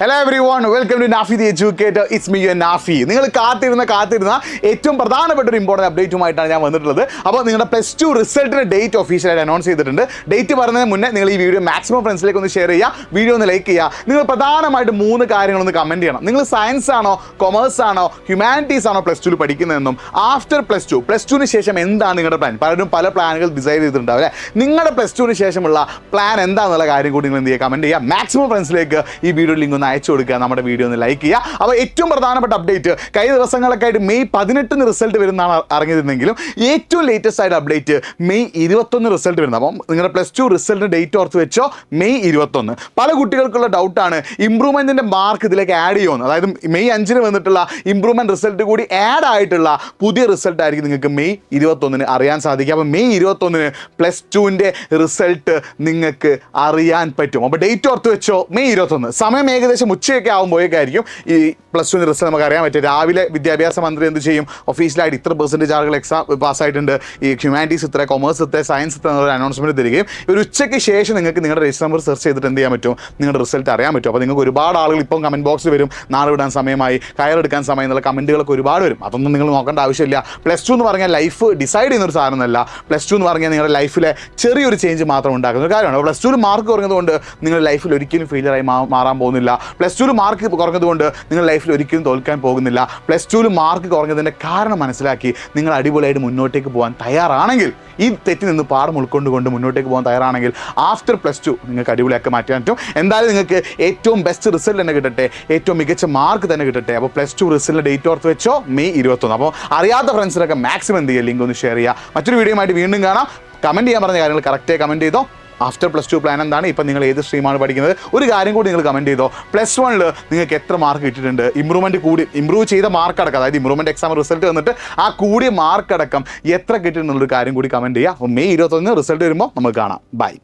Hello everyone, welcome to Nafi the Educator. It's me, Nafi. നിങ്ങൾ കാത്തിരുന്ന ഏറ്റവും പ്രധാനപ്പെട്ട ഒരു ഇമ്പോർട്ടൻറ്റ് അപ്ഡേറ്റുമായിട്ടാണ് ഞാൻ വന്നിട്ടുള്ളത്. അപ്പോൾ നിങ്ങളുടെ +2 റിസൾട്ടിൻ്റെ ഡേറ്റ് ഒഫീഷ്യലായിട്ട് അനൗൺസ് ചെയ്തിട്ടുണ്ട്. ഡേറ്റ് പറയുന്നതിന് മുന്നേ നിങ്ങൾ ഈ വീഡിയോ മാക്സിമം ഫ്രണ്ട്സിലേക്ക് ഒന്ന് ഷെയർ ചെയ്യുക, വീഡിയോ ഒന്ന് ലൈക്ക് ചെയ്യുക. നിങ്ങൾ പ്രധാനമായിട്ട് 3 കാര്യങ്ങളൊന്ന് കമൻറ്റ് ചെയ്യണം. നിങ്ങൾ സയൻസ് ആണോ, കൊമേഴ്സ് ആണോ, ഹ്യൂമാനിറ്റീസ് ആണോ +2 പഠിക്കുന്നതെന്നും ആഫ്റ്റർ +2ന് ശേഷം എന്താണ് നിങ്ങളുടെ പ്ലാൻ? പലരും പല പ്ലാനുകൾ ഡിസൈഡ് ചെയ്തിട്ടുണ്ടാവും അല്ലേ? നിങ്ങളുടെ +2ന് ശേഷമുള്ള പ്ലാൻ എന്താണെന്നുള്ള കാര്യം കൂടി നിങ്ങൾ എന്ത് ചെയ്യുക, കമൻറ്റ് ചെയ്യുക. മാക്സിമം ഫ്രണ്ട്സിലേക്ക് ഈ വീഡിയോ ലിങ്ക് ഒന്ന് അയച്ചു കൊടുക്കുക, നമ്മുടെ വീഡിയോ ഒന്ന് ലൈക്ക് ചെയ്യുക. അപ്പോൾ ഏറ്റവും പ്രധാനപ്പെട്ട അപ്ഡേറ്റ്, കഴിഞ്ഞ ദിവസങ്ങളൊക്കെ ആയിട്ട് മെയ് 18 റിസൾട്ട് വരുന്നതാണ് അറിഞ്ഞിരുന്നെങ്കിലും ഏറ്റവും ലേറ്റസ്റ്റ് ആയിട്ട് അപ്ഡേറ്റ് മെയ് 21 റിസൾട്ട് വരുന്നത്. അപ്പം നിങ്ങളുടെ +2 റിസൾട്ടിൻ്റെ ഡേറ്റ് ഓർത്ത് വെച്ചോ, മെയ് 21. പല കുട്ടികൾക്കുള്ള ഡൗട്ടാണ് ഇമ്പ്രൂവ്മെൻറ്റിൻ്റെ മാർക്ക് ഇതിലേക്ക് ആഡ് ചെയ്യുമെന്ന്. അതായത് മെയ് 5 വന്നിട്ടുള്ള ഇമ്പ്രൂവ്മെൻറ്റ് റിസൾട്ട് കൂടി ആഡ് ആയിട്ടുള്ള പുതിയ റിസൾട്ട് ആയിരിക്കും നിങ്ങൾക്ക് മെയ് 21 അറിയാൻ സാധിക്കുക. അപ്പോൾ മെയ് 21 +2ൻ്റെ റിസൾട്ട് നിങ്ങൾക്ക് അറിയാൻ പറ്റും. അപ്പോൾ ഡേറ്റ് ഓർത്ത് വെച്ചോ, മെയ് 21. സമയം ഏകദേശം ഉച്ചയൊക്കെ ആകുമ്പോഴേക്കായിരിക്കും ഈ +2 റിസൾട്ട് നമുക്ക് അറിയാൻ പറ്റും. രാവിലെ വിദ്യാഭ്യാസ മന്ത്രി എന്ത് ചെയ്യും, ഒഫീഷ്യലായിട്ട് ഇത്ര % ആളുകൾ എക്സാം പാസ്സായിട്ടുണ്ട്, ഈ ഹ്യൂമാനിറ്റീസ് ഇത്ര, കൊമേഴ്സ് ഇത്ര, സയൻസ് ഇത്ര എന്നൊരു അനൗൺസ്മെൻറ്റ് തരികയും ഒരു ഉച്ചയ്ക്ക് ശേഷം നിങ്ങൾക്ക് നിങ്ങളുടെ രജിസ്റ്റർ നമ്പർ സെർച്ച് ചെയ്തിട്ട് എന്ത് ചെയ്യാൻ പറ്റും, നിങ്ങളുടെ റിസൾട്ട് അറിയാൻ പറ്റും. അപ്പോൾ നിങ്ങൾക്ക് ഒരുപാട് ആളുകൾ ഇപ്പം കമൻറ്റ് ബോക്സിൽ വരും, നാളെ വിടാൻ സമയമായി, കയറെടുക്കാൻ സമയം എന്നുള്ള കമൻറ്റുകളൊക്കെ ഒരുപാട് വരും. അതൊന്നും നിങ്ങൾ നോക്കേണ്ട ആവശ്യമില്ല. +2 എന്ന് പറഞ്ഞാൽ ലൈഫ് ഡിസൈഡ് ചെയ്യുന്നൊരു സാധനമല്ല. +2 എന്ന് പറഞ്ഞാൽ നിങ്ങളുടെ ലൈഫിലെ ചെറിയൊരു ചേഞ്ച് മാത്രം ഉണ്ടാക്കുന്ന ഒരു കാര്യമാണ്. +2 മാർക്ക് കുറഞ്ഞതുകൊണ്ട് നിങ്ങളുടെ ലൈഫിൽ ഒരിക്കലും ഫെയിലിയറായി മാറാൻ പോകുന്നില്ല. +2 മാർക്ക് കുറഞ്ഞതുകൊണ്ട് നിങ്ങൾ ലൈഫിൽ ഒരിക്കലും തോൽക്കാൻ പോകുന്നില്ല. +2 മാർക്ക് കുറഞ്ഞതിൻ്റെ കാരണം മനസ്സിലാക്കി നിങ്ങൾ അടിപൊളിയായിട്ട് മുന്നോട്ടേക്ക് പോകാൻ തയ്യാറാണെങ്കിൽ, ഈ തെറ്റിൽ നിന്ന് പാഠം ഉൾക്കൊണ്ടുകൊണ്ട് മുന്നോട്ടേക്ക് പോകാൻ തയ്യാറാണെങ്കിൽ ആഫ്റ്റർ +2 നിങ്ങൾക്ക് അടിപൊളിയാക്കി മാറ്റാൻ പറ്റും. എന്തായാലും നിങ്ങൾക്ക് ഏറ്റവും ബെസ്റ്റ് റിസൾട്ട് തന്നെ കിട്ടട്ടെ, ഏറ്റവും മികച്ച മാർക്ക് തന്നെ കിട്ടട്ടെ. അപ്പോൾ +2 റിസൾട്ടിൻ്റെ ഡേറ്റ് ഓർത്ത് വെച്ചോ, മെയ് 21. അപ്പോൾ അറിയാത്ത ഫ്രണ്ട്സിനൊക്കെ മാക്സിമം എന്ത് ചെയ്യുക, ലിങ്ക് ഒന്ന് ഷെയർ ചെയ്യുക. മറ്റൊരു വീഡിയോയുമായിട്ട് വീണ്ടും കാണാം. കമൻറ്റ് ചെയ്യാൻ പറഞ്ഞ കാര്യങ്ങൾ കറക്റ്റായി കമൻറ്റ് ചെയ്തോ. ആഫ്റ്റർ +2 പ്ലാൻ എന്താണ്, ഇപ്പം നിങ്ങൾ ഏത് സ്ട്രീമാണ് പഠിക്കുന്നത്, ഒരു കാര്യം കൂടി നിങ്ങൾ കമൻറ്റ് ചെയ്തോ. +1 നിങ്ങൾക്ക് എത്ര മാർക്ക് കിട്ടിയിട്ടുണ്ട്, ഇമ്പ്രൂവ് ചെയ്ത മാർക്ക് അടക്കം, അതായത് ഇമ്പ്രൂവ്മെൻറ്റ് എക്സാം റിസൾട്ട് വന്നിട്ട് ആ കൂടിയ മാർക്ക് അടക്കം എത്ര കിട്ടിയിട്ടുള്ളൊരു കാര്യം കൂടി കമൻറ്റ് ചെയ്യുക. അപ്പോൾ മെയ് 21 റിസൾട്ട് വരുമ്പോൾ നമുക്ക് കാണാം. ബൈ.